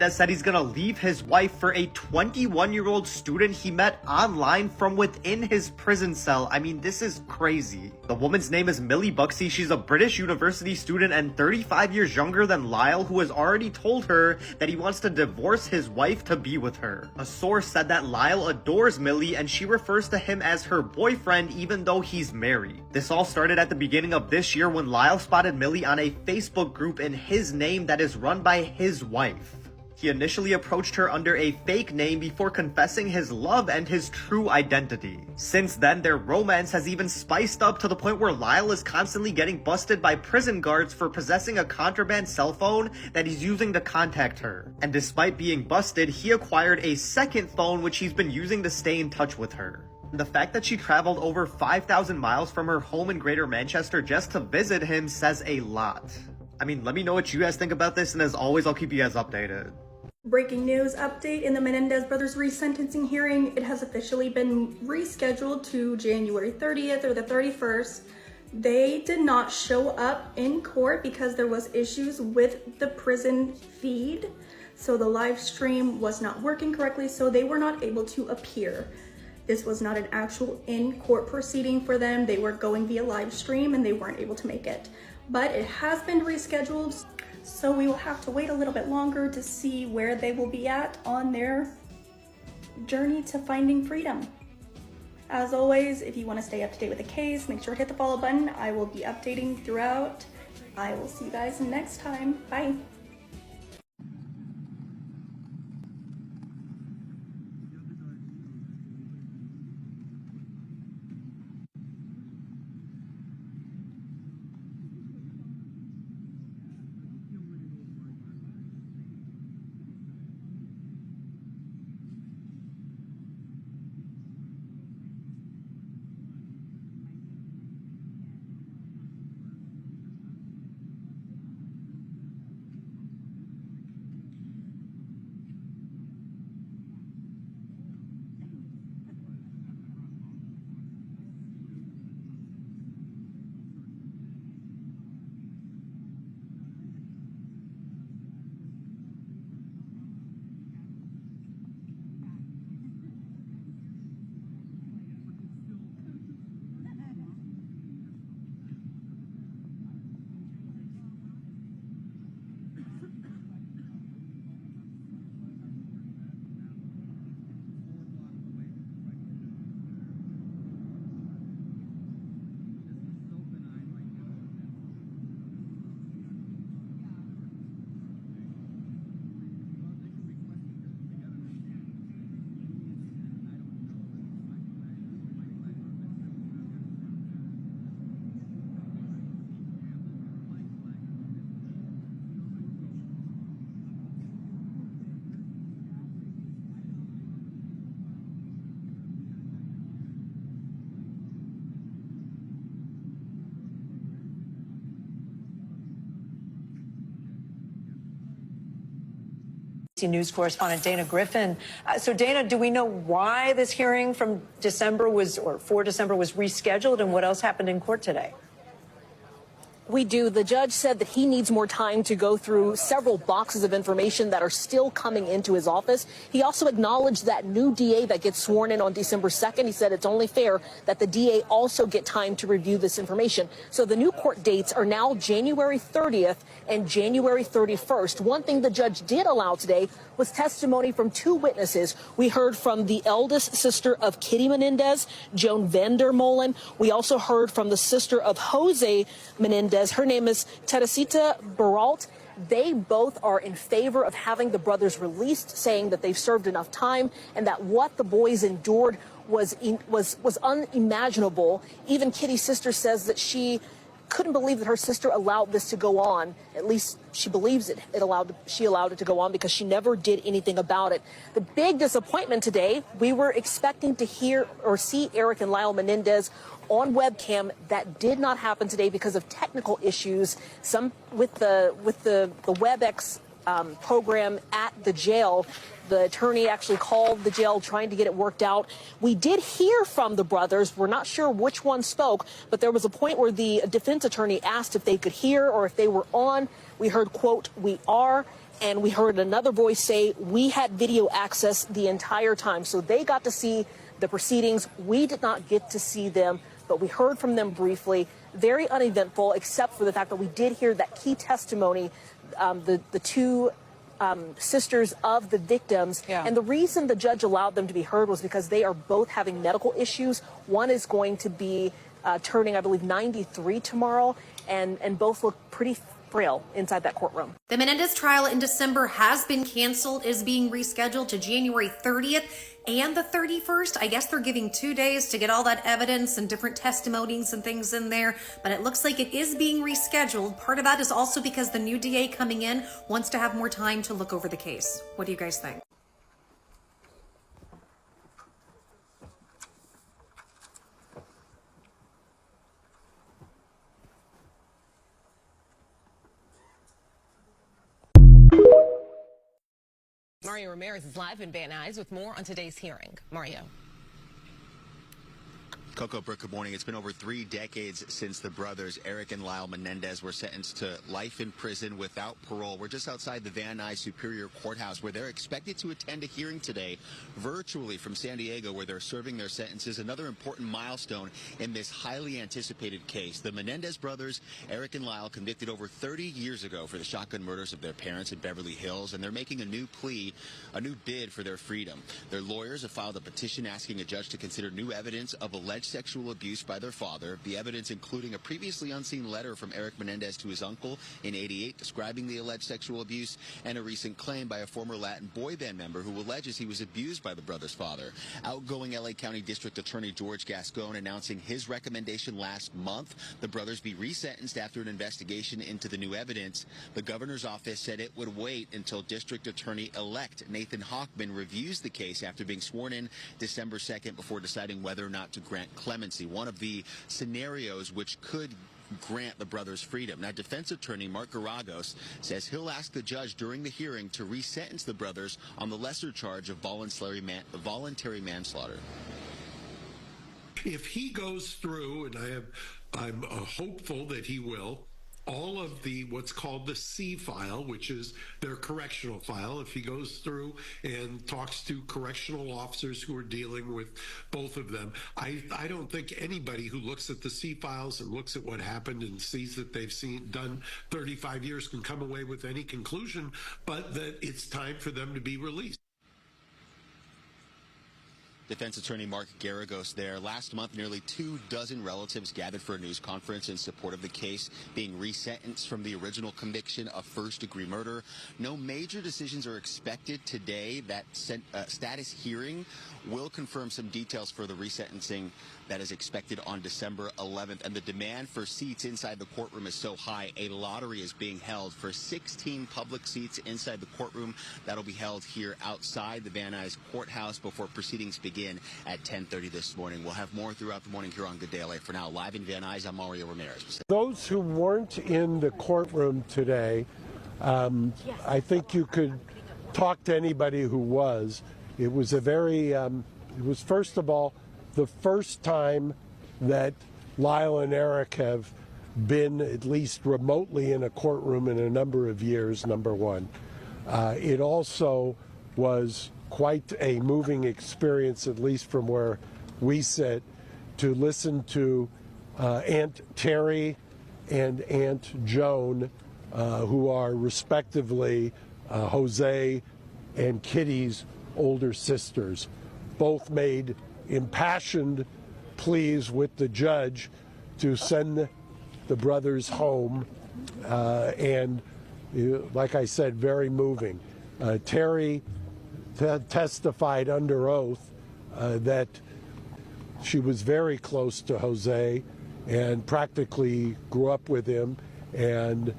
Menendez said he's gonna leave his wife for a 21-year-old student he met online from within his prison cell. I mean, this is crazy. The woman's name is Millie Buxey. She's a British university student and 35 years younger than Lyle, who has already told her that he wants to divorce his wife to be with her. A source said that Lyle adores Millie and she refers to him as her boyfriend even though he's married. This all started at the beginning of this year when Lyle spotted Millie on a Facebook group in his name that is run by his wife. He initially approached her under a fake name before confessing his love and his true identity. Since then, their romance has even spiced up to the point where Lyle is constantly getting busted by prison guards for possessing a contraband cell phone that he's using to contact her. And despite being busted, he acquired a second phone which he's been using to stay in touch with her. The fact that she traveled over 5,000 miles from her home in Greater Manchester just to visit him says a lot. I mean, let me know what you guys think about this, and as always, I'll keep you guys updated. Breaking news update in the Menendez brothers resentencing hearing. It has officially been rescheduled to January 30th or the 31st. They did not show up in court because there was issues with the prison feed. So the live stream was not working correctly, so they were not able to appear. This was not an actual in-court proceeding for them. They were going via live stream and they weren't able to make it. But it has been rescheduled, so we will have to wait a little bit longer to see where they will be at on their journey to finding freedom. As always, if you want to stay up to date with the case, make sure to hit the follow button. I will be updating throughout. I will see you guys next time. Bye. News correspondent Dana Griffin. So Dana, do we know why this hearing from December for December was rescheduled, and what else happened in court today? We do. The judge said that he needs more time to go through several boxes of information that are still coming into his office. He also acknowledged that new DA that gets sworn in on December 2nd. He said it's only fair that the DA also get time to review this information. So the new court dates are now January 30th and January 31st. One thing the judge did allow today was testimony from two witnesses. We heard from the eldest sister of Kitty Menendez, Joan Vandermolen. We also heard from the sister of Jose Menendez. Her name is Teresita Baralt. They both are in favor of having the brothers released, saying that they've served enough time and that what the boys endured was unimaginable. Even Kitty's sister says that she couldn't believe that her sister allowed this to go on. At least she believes she allowed it to go on because she never did anything about it. The big disappointment today, we were expecting to hear or see Eric and Lyle Menendez on webcam. That did not happen today because of technical issues, some with the WebEx program at the jail. The attorney actually called the jail trying to get it worked out. We did hear from the brothers. We're not sure which one spoke, but there was a point where the defense attorney asked if they could hear or if they were on. We heard, quote, "We are," And we heard another voice say, we had video access the entire time. So they got to see the proceedings. We did not get to see them, but we heard from them briefly. Very uneventful, except for the fact that we did hear that key testimony, the two sisters of the victims. Yeah. And the reason the judge allowed them to be heard was because they are both having medical issues. One is going to be turning, I believe, 93 tomorrow, and both look pretty frail inside that courtroom. The Menendez trial in December has been canceled, is being rescheduled to January 30th and the 31st. I guess they're giving 2 days to get all that evidence and different testimonies and things in there, but it looks like it is being rescheduled. Part of that is also because the new DA coming in wants to have more time to look over the case. What do you guys think? Mario Ramirez is live in Van Nuys with more on today's hearing. Mario. Coco, Brooke, good morning. It's been over 3 decades since the brothers Eric and Lyle Menendez were sentenced to life in prison without parole. We're just outside the Van Nuys Superior Courthouse, where they're expected to attend a hearing today virtually from San Diego, where they're serving their sentences. Another important milestone in this highly anticipated case. The Menendez brothers, Eric and Lyle, convicted over 30 years ago for the shotgun murders of their parents in Beverly Hills, and they're making a new plea, a new bid for their freedom. Their lawyers have filed a petition asking a judge to consider new evidence of alleged sexual abuse by their father. The evidence including a previously unseen letter from Eric Menendez to his uncle in '88 describing the alleged sexual abuse, and a recent claim by a former Latin boy band member who alleges he was abused by the brothers' father. Outgoing LA County District Attorney George Gascon announcing his recommendation last month. The brothers be resentenced after an investigation into the new evidence. The governor's office said it would wait until District Attorney-elect Nathan Hochman reviews the case after being sworn in December 2nd before deciding whether or not to grant clemency, one of the scenarios which could grant the brothers freedom. Now, defense attorney Mark Garagos says he'll ask the judge during the hearing to resentence the brothers on the lesser charge of voluntary manslaughter. If he goes through, and I'm hopeful that he will, all of the what's called the C file, which is their correctional file, if he goes through and talks to correctional officers who are dealing with both of them, I don't think anybody who looks at the C files and looks at what happened and sees that they've done 35 years can come away with any conclusion, but that it's time for them to be released. Defense attorney Mark Garagos there. Last month, nearly 24 relatives gathered for a news conference in support of the case being resentenced from the original conviction of first-degree murder. No major decisions are expected today. That status hearing will confirm some details for the resentencing that is expected on December 11th. And the demand for seats inside the courtroom is so high, a lottery is being held for 16 public seats inside the courtroom. That'll be held here outside the Van Nuys Courthouse before proceedings begin at 10:30 this morning. We'll have more throughout the morning here on Good Day LA. For now, live in Van Nuys, I'm Mario Ramirez. Those who weren't in the courtroom today, I think you could talk to anybody who was. It was a very, it was first of all, the first time that Lyle and Eric have been at least remotely in a courtroom in a number of years, number one. It also was quite a moving experience, at least from where we sit, to listen to Aunt Terry and Aunt Joan, who are respectively Jose and Kitty's older sisters. Both made impassioned pleas with the judge to send the brothers home, and like I said, very moving. Terry testified under oath that she was very close to Jose and practically grew up with him, and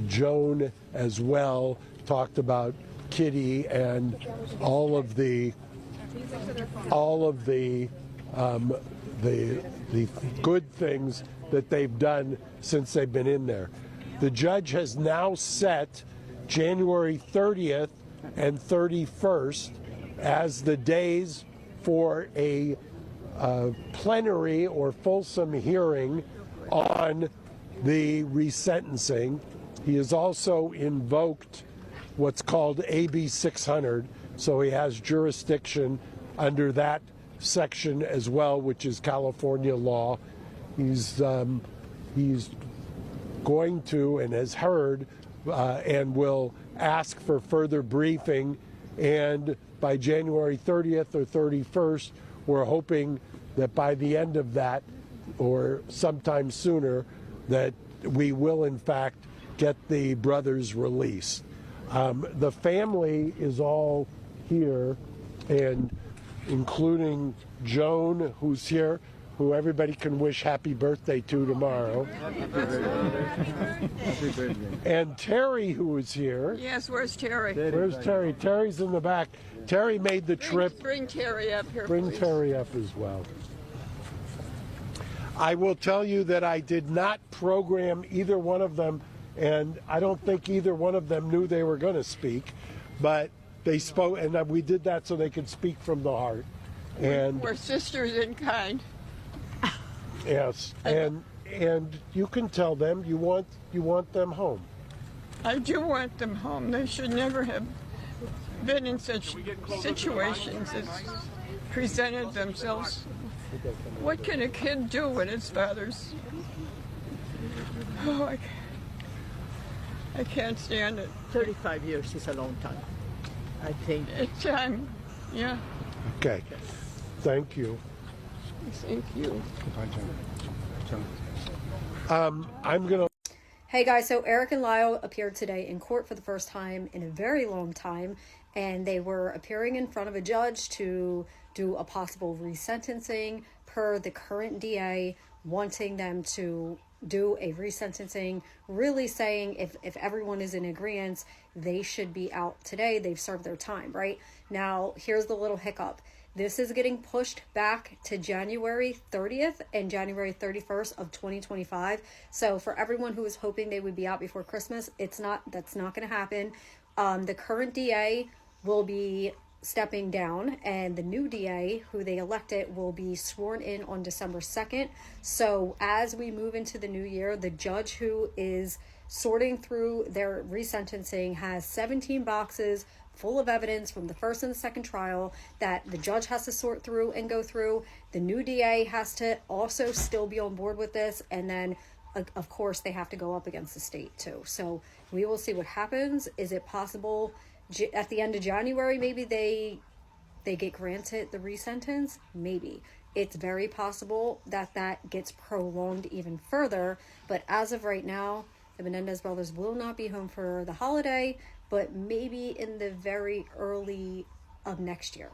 Joan as well talked about Kitty and all of the good things that they've done since they've been in there. The judge has now set January 30th and 31st as the days for a plenary or fulsome hearing on the resentencing. He has also invoked what's called AB 600, so he has jurisdiction under that section as well, which is California law. He's going to and has heard and will ask for further briefing, and by January 30th or 31st, we're hoping that by the end of that or sometime sooner that we will in fact get the brothers released. The family is all here, and including Joan, who's here, who everybody can wish happy birthday to tomorrow. Happy birthday. And Terry, who is here. Yes, where's Terry? Where's Terry? Terry's in the back. Terry made the trip. Bring Terry up here, Bring please. Terry up as well. I will tell you that I did not program either one of them, and I don't think either one of them knew they were going to speak, but they spoke, and we did that so they could speak from the heart. And we're sisters in kind. yes, and you can tell them you want them home. I do want them home. They should never have been in such situations as presented themselves. What can a kid do when his father's... Oh, I can't stand it. 35 years is a long time, I think. It's time, yeah. Okay, thank you. Thank you. I'm going to... Hey guys, so Eric and Lyle appeared today in court for the first time in a very long time, and they were appearing in front of a judge to do a possible resentencing per the current DA, wanting them to do a resentencing, really saying if everyone is in agreement, they should be out today. They've served their time, right? Now, here's the little hiccup. This is getting pushed back to January 30th and January 31st of 2025. So for everyone who was hoping they would be out before Christmas, that's not going to happen. The current DA will be stepping down, and the new DA who they elected will be sworn in on December 2nd. So as we move into the new year, the judge who is sorting through their resentencing has 17 boxes full of evidence from the first and the second trial that the judge has to sort through and go through. The new DA has to also still be on board with this, and then of course they have to go up against the state too. So we will see what happens. Is it possible at the end of January maybe they get granted the resentence? Maybe. It's very possible that gets prolonged even further, but as of right now, the Menendez brothers will not be home for the holiday, but maybe in the very early of next year.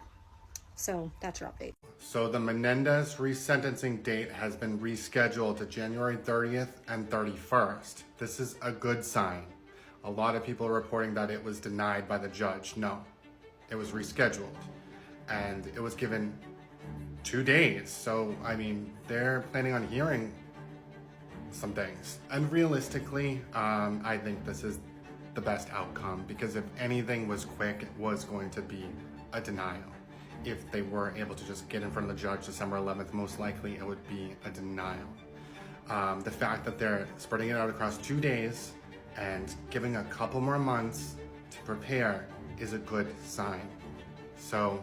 So that's your update. So the Menendez resentencing date has been rescheduled to January 30th and 31st. This is a good sign. A lot of people are reporting that it was denied by the judge. No, it was rescheduled. And it was given 2 days. So, I mean, they're planning on hearing some things. And realistically, I think this is the best outcome, because if anything was quick, it was going to be a denial. If they were able to just get in front of the judge December 11th, most likely it would be a denial. The fact that they're spreading it out across 2 days and giving a couple more months to prepare is a good sign. So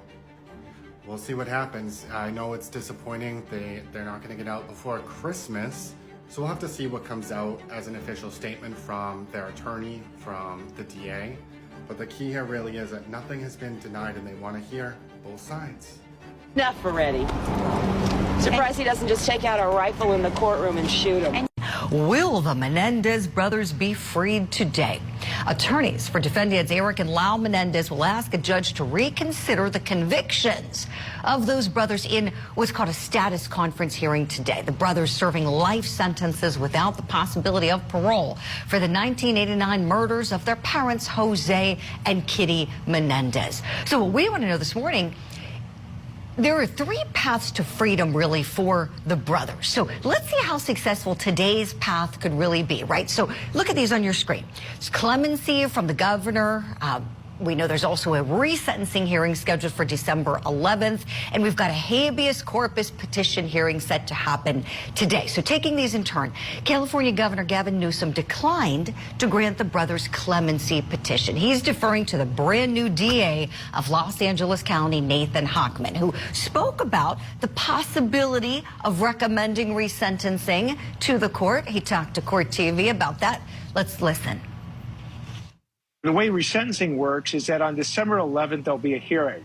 we'll see what happens. I know it's disappointing. They're not going to get out before Christmas. So we'll have to see what comes out as an official statement from their attorney, from the DA. But the key here really is that nothing has been denied, and they want to hear both sides. Enough already. Surprised he doesn't just take out a rifle in the courtroom and shoot him. Will the Menendez brothers be freed today? Attorneys for defendants Eric and Lyle Menendez will ask a judge to reconsider the convictions of those brothers in what's called a status conference hearing today. The brothers serving life sentences without the possibility of parole for the 1989 murders of their parents, Jose and Kitty Menendez. So what we want to know this morning, there are 3 paths to freedom, really, for the brothers. So let's see how successful today's path could really be, right? So look at these on your screen. It's clemency from the governor, We know there's also a resentencing hearing scheduled for December 11th, and we've got a habeas corpus petition hearing set to happen today. So taking these in turn, California Governor Gavin Newsom declined to grant the brothers' clemency petition. He's deferring to the brand new DA of Los Angeles County, Nathan Hochman, who spoke about the possibility of recommending resentencing to the court. He talked to Court TV about that. Let's listen. The way resentencing works is that on December 11th, there'll be a hearing.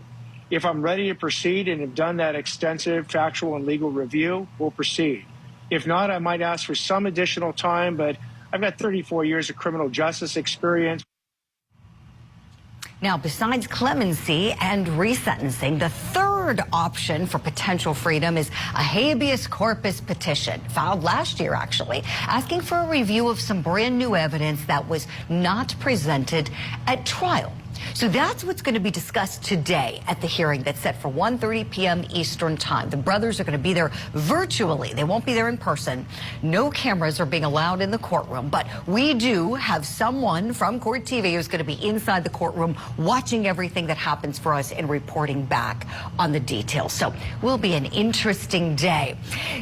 If I'm ready to proceed and have done that extensive factual and legal review, we'll proceed. If not, I might ask for some additional time, but I've got 34 years of criminal justice experience. Now, besides clemency and resentencing, the third option for potential freedom is a habeas corpus petition, filed last year, actually, asking for a review of some brand new evidence that was not presented at trial. So that's what's going to be discussed today at the hearing that's set for 1:30 p.m. Eastern Time. The brothers are going to be there virtually. They won't be there in person. No cameras are being allowed in the courtroom, but we do have someone from Court TV who's going to be inside the courtroom watching everything that happens for us and reporting back on the details. So will be an interesting day.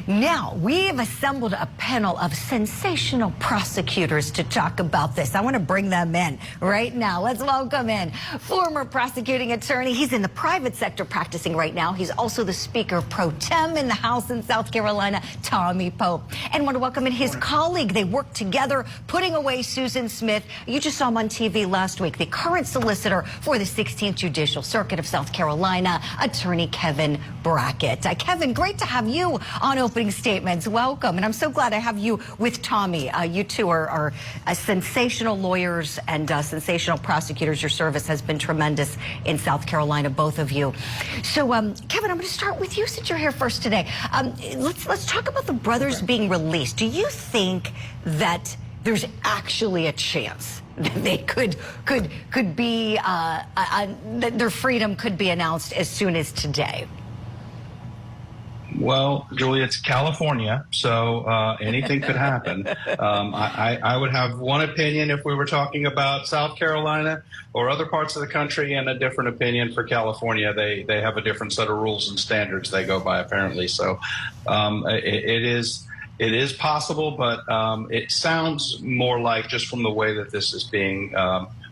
Now, we have assembled a panel of sensational prosecutors to talk about this. I want to bring them in right now. Let's welcome in former prosecuting attorney. He's in the private sector practicing right now. He's also the Speaker pro tem in the House in South Carolina, Tommy Pope. And want to welcome in his colleague. They worked together putting away Susan Smith. You just saw him on TV last week, the current solicitor for the 16th Judicial Circuit of South Carolina, attorney Kevin Brackett. Kevin, great to have you on Opening Statements. Welcome. And I'm so glad I have you with Tommy. You two are sensational lawyers and sensational prosecutors. Your service has been tremendous in South Carolina, both of you. So, Kevin, I'm going to start with you since you're here first today. Let's talk about the brothers being released. Do you think that there's actually a chance that they could be that their freedom could be announced as soon as today? Well, Julie, it's California, so anything could happen. I would have one opinion if we were talking about South Carolina or other parts of the country, and a different opinion for California. They have a different set of rules and standards they go by, apparently. So it is possible, but it sounds more like, just from the way that this is being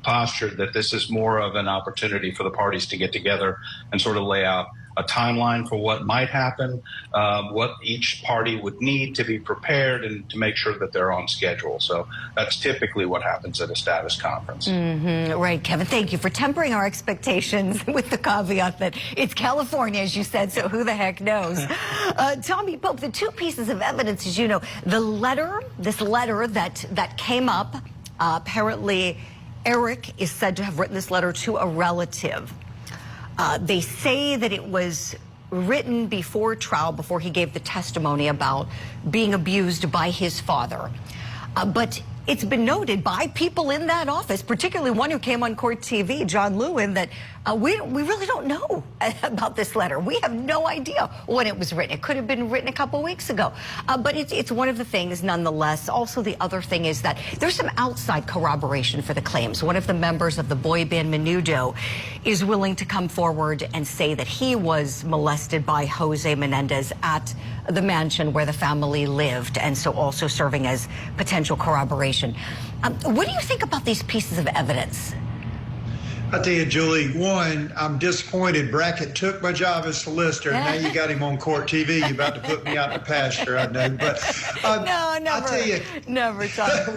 postured, that this is more of an opportunity for the parties to get together and sort of lay out a timeline for what might happen, what each party would need to be prepared, and to make sure that they're on schedule. So that's typically what happens at a status conference. Right, Kevin. Thank you for tempering our expectations with the caveat that it's California, as you said, so who the heck knows? Tommy Pope, the two pieces of evidence, as you know, this letter that came up, apparently Eric is said to have written this letter to a relative. They say that it was written before trial, before he gave the testimony about being abused by his father. But it's been noted by people in that office, particularly one who came on Court TV, John Lewin, that we really don't know about this letter. We have no idea when it was written. It could have been written a couple weeks ago. But it's one of the things, nonetheless. Also, the other thing is that there's some outside corroboration for the claims. One of the members of the boy band Menudo is willing to come forward and say that he was molested by Jose Menendez at the mansion where the family lived, and so also serving as potential corroboration. What do you think about these pieces of evidence? I tell you, Julie, one, I'm disappointed. Brackett took my job as solicitor, and now you got him on Court TV. You're about to put me out to pasture, I know. But no, never. I tell you, never.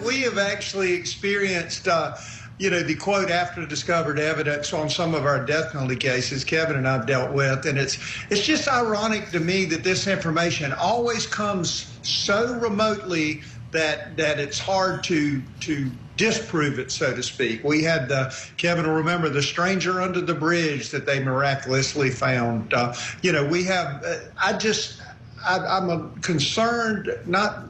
We have actually experienced, the quote after discovered evidence on some of our death penalty cases Kevin and I've dealt with, and it's just ironic to me that this information always comes so remotely that it's hard to disprove it, so to speak. We had Kevin will remember the stranger under the bridge that they miraculously found. We have. I'm concerned. Not.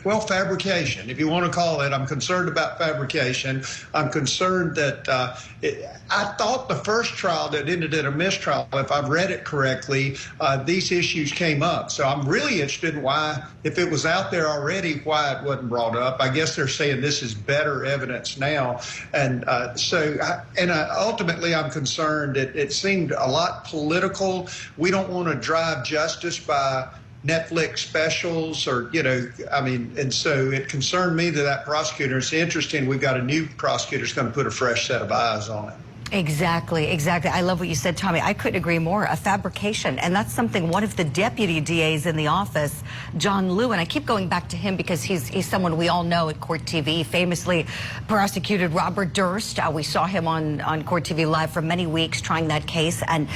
well, fabrication, if you want to call it. I'm concerned about fabrication. I'm concerned that I thought the first trial that ended in a mistrial, if I've read it correctly, these issues came up. So I'm really interested in why, if it was out there already, why it wasn't brought up. I guess they're saying this is better evidence now. And ultimately, I'm concerned it seemed a lot political. We don't want to drive justice by Netflix specials and so it concerned me that prosecutor, it's interesting, we've got a new prosecutor who's going to put a fresh set of eyes on it. Exactly. I love what you said, Tommy. I couldn't agree more. A fabrication. And that's something one of the deputy DAs in the office, John Liu, and I keep going back to him because he's someone we all know at Court TV, famously prosecuted Robert Durst. We saw him on Court TV Live for many weeks trying that case. And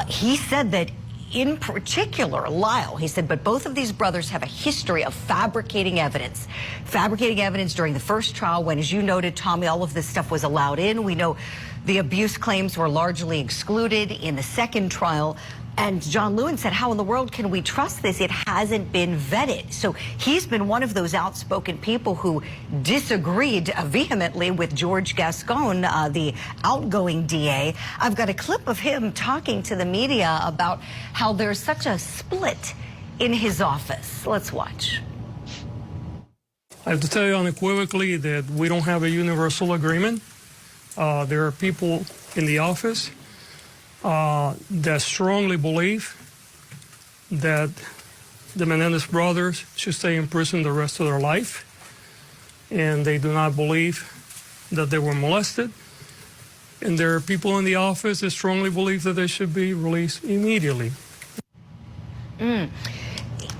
he said that in particular, Lyle, he said, but both of these brothers have a history of fabricating evidence during the first trial when, as you noted, Tommy, all of this stuff was allowed in. We know the abuse claims were largely excluded in the second trial. And John Lewin said, how in the world can we trust this? It hasn't been vetted. So he's been one of those outspoken people who disagreed vehemently with George Gascon, the outgoing DA. I've got a clip of him talking to the media about how there's such a split in his office. Let's watch. I have to tell you unequivocally that we don't have a universal agreement. There are people in the office that strongly believe that the Menendez brothers should stay in prison the rest of their life, and they do not believe that they were molested. And there are people in the office that strongly believe that they should be released immediately.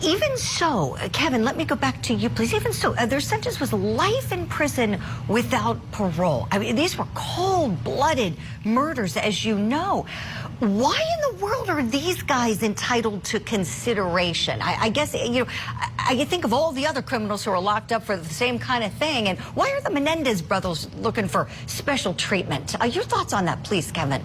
Even so, Kevin, let me go back to you, please. Even so, their sentence was life in prison without parole. I mean, these were cold-blooded murders, as you know. Why in the world are these guys entitled to consideration? I guess, I think of all the other criminals who are locked up for the same kind of thing. And why are the Menendez brothers looking for special treatment? Your thoughts on that, please, Kevin?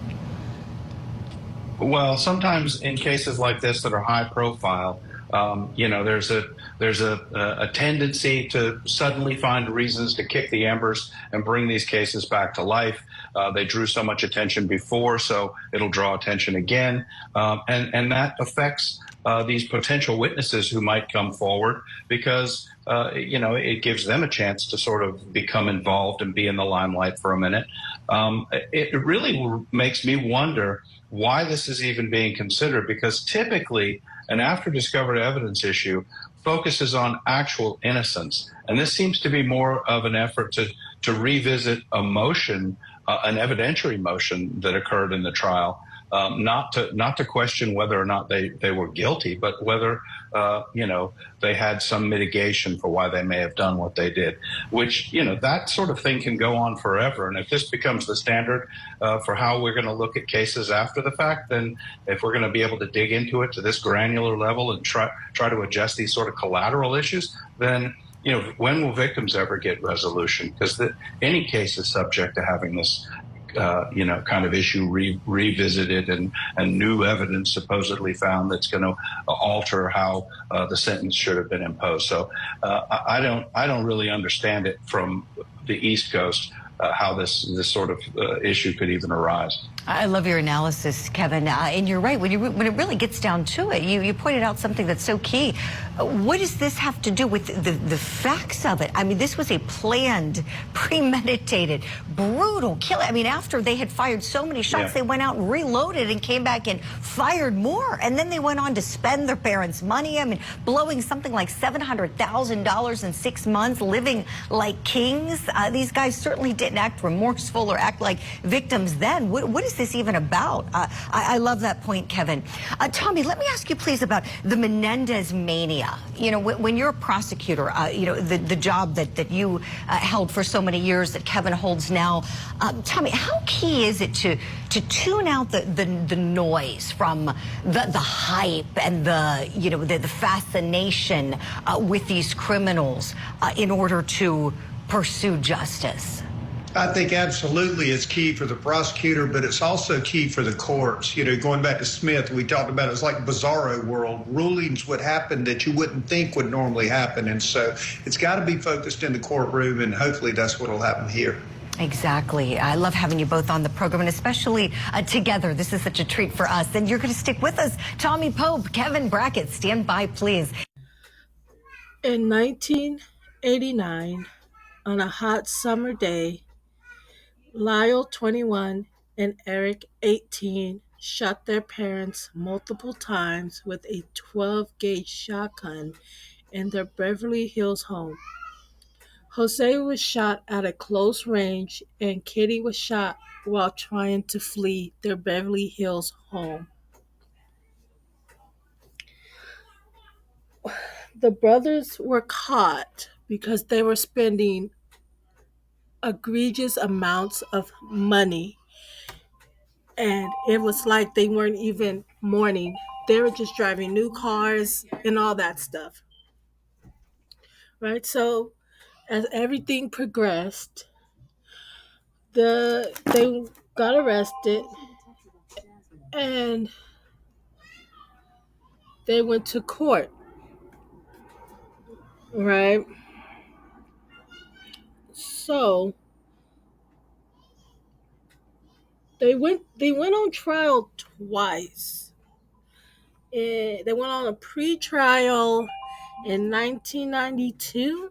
Well, sometimes in cases like this that are high profile, there's a tendency to suddenly find reasons to kick the embers and bring these cases back to life. They drew so much attention before, so it'll draw attention again. And that affects these potential witnesses who might come forward because, it gives them a chance to sort of become involved and be in the limelight for a minute. It really makes me wonder why this is even being considered, because typically an after-discovered evidence issue focuses on actual innocence. And this seems to be more of an effort to revisit a motion, an evidentiary motion that occurred in the trial, not to question whether or not they were guilty, but whether, they had some mitigation for why they may have done what they did, which, that sort of thing can go on forever. And if this becomes the standard for how we're going to look at cases after the fact, then if we're going to be able to dig into it to this granular level and try to adjust these sort of collateral issues, then, when will victims ever get resolution? Because any case is subject to having this kind of issue revisited and new evidence supposedly found that's going to alter how the sentence should have been imposed. So I don't really understand it from the East Coast, how this sort of issue could even arise. I love your analysis, Kevin. And you're right. When it really gets down to it, you pointed out something that's so key. What does this have to do with the facts of it? I mean, this was a planned, premeditated, brutal killing. I mean, after they had fired so many shots, they went out and reloaded and came back and fired more. And then they went on to spend their parents' money. I mean, blowing something like $700,000 in 6 months, living like kings. These guys certainly didn't act remorseful or act like victims then. What is this even about? I love that point, Kevin. Tommy, let me ask you, please, about the Menendez mania. When you're a prosecutor, the job that you held for so many years that Kevin holds now, Tommy, how key is it to tune out the noise from the hype and the fascination with these criminals in order to pursue justice? I think absolutely it's key for the prosecutor, but it's also key for the courts. You know, going back to Smith, we talked about it's like bizarro world. Rulings would happen that you wouldn't think would normally happen. And so it's got to be focused in the courtroom, and hopefully that's what will happen here. Exactly. I love having you both on the program, and especially together. This is such a treat for us. And you're going to stick with us. Tommy Pope, Kevin Brackett, stand by, please. In 1989, on a hot summer day, Lyle, 21, and Eric, 18, shot their parents multiple times with a 12-gauge shotgun in their Beverly Hills home. Jose was shot at a close range, and Kitty was shot while trying to flee their Beverly Hills home. The brothers were caught because they were spending egregious amounts of money, and it was like they weren't even mourning. They were just driving new cars and all that stuff. Right? So as everything progressed, they got arrested and they went to court. Right? So they went on trial twice. They went on a pre-trial in 1992,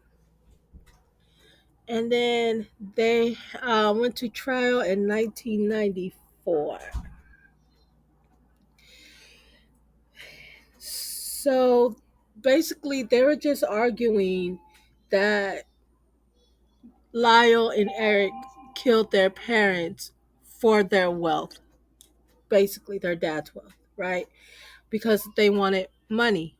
and then they went to trial in 1994. So basically, they were just arguing that Lyle and Eric killed their parents for their wealth, basically their dad's wealth, right? Because they wanted money.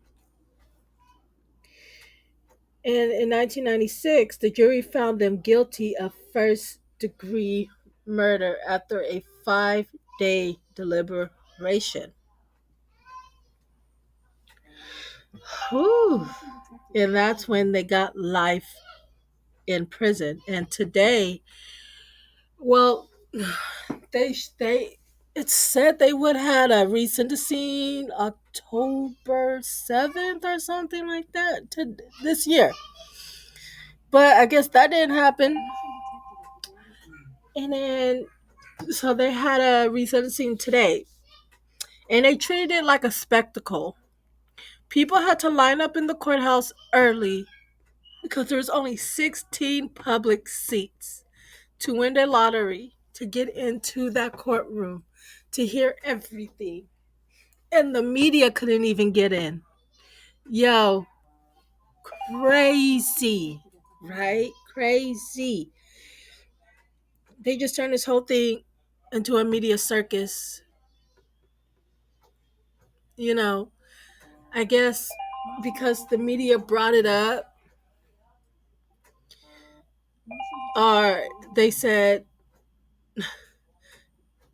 And in 1996, the jury found them guilty of first-degree murder after a 5-day deliberation. Whew. And that's when they got life in prison. And today, well, they it said they would had a resentencing October 7th or something like that to this year. But I guess that didn't happen. And then so they had a resentencing today. And they treated it like a spectacle. People had to line up in the courthouse early because there was only 16 public seats to win the lottery to get into that courtroom to hear everything. And the media couldn't even get in. Yo, crazy, right? Crazy. They just turned this whole thing into a media circus. You know, I guess because the media brought it up, or they said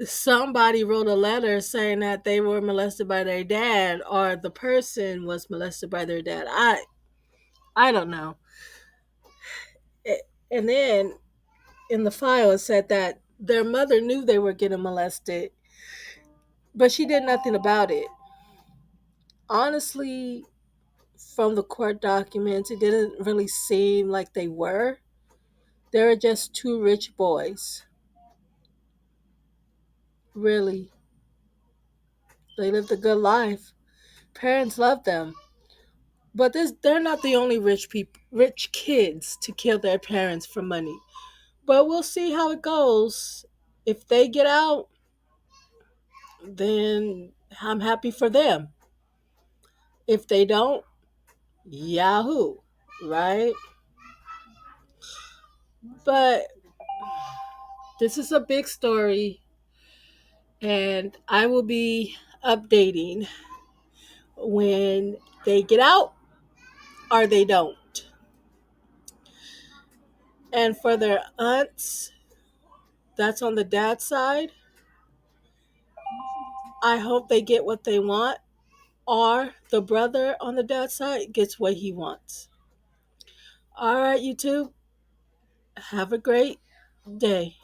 somebody wrote a letter saying that they were molested by their dad, or the person was molested by their dad. I don't know. And then in the file it said that their mother knew they were getting molested, but she did nothing about it. Honestly, from the court documents, it didn't really seem like they were. They were just two rich boys. Really. They lived a good life. Parents loved them. But they're not the only rich kids to kill their parents for money. But we'll see how it goes. If they get out, then I'm happy for them. If they don't, yahoo, right? But this is a big story, and I will be updating when they get out or they don't. And for their aunts, that's on the dad side, I hope they get what they want, or the brother on the dad side gets what he wants. All right, YouTube, have a great day.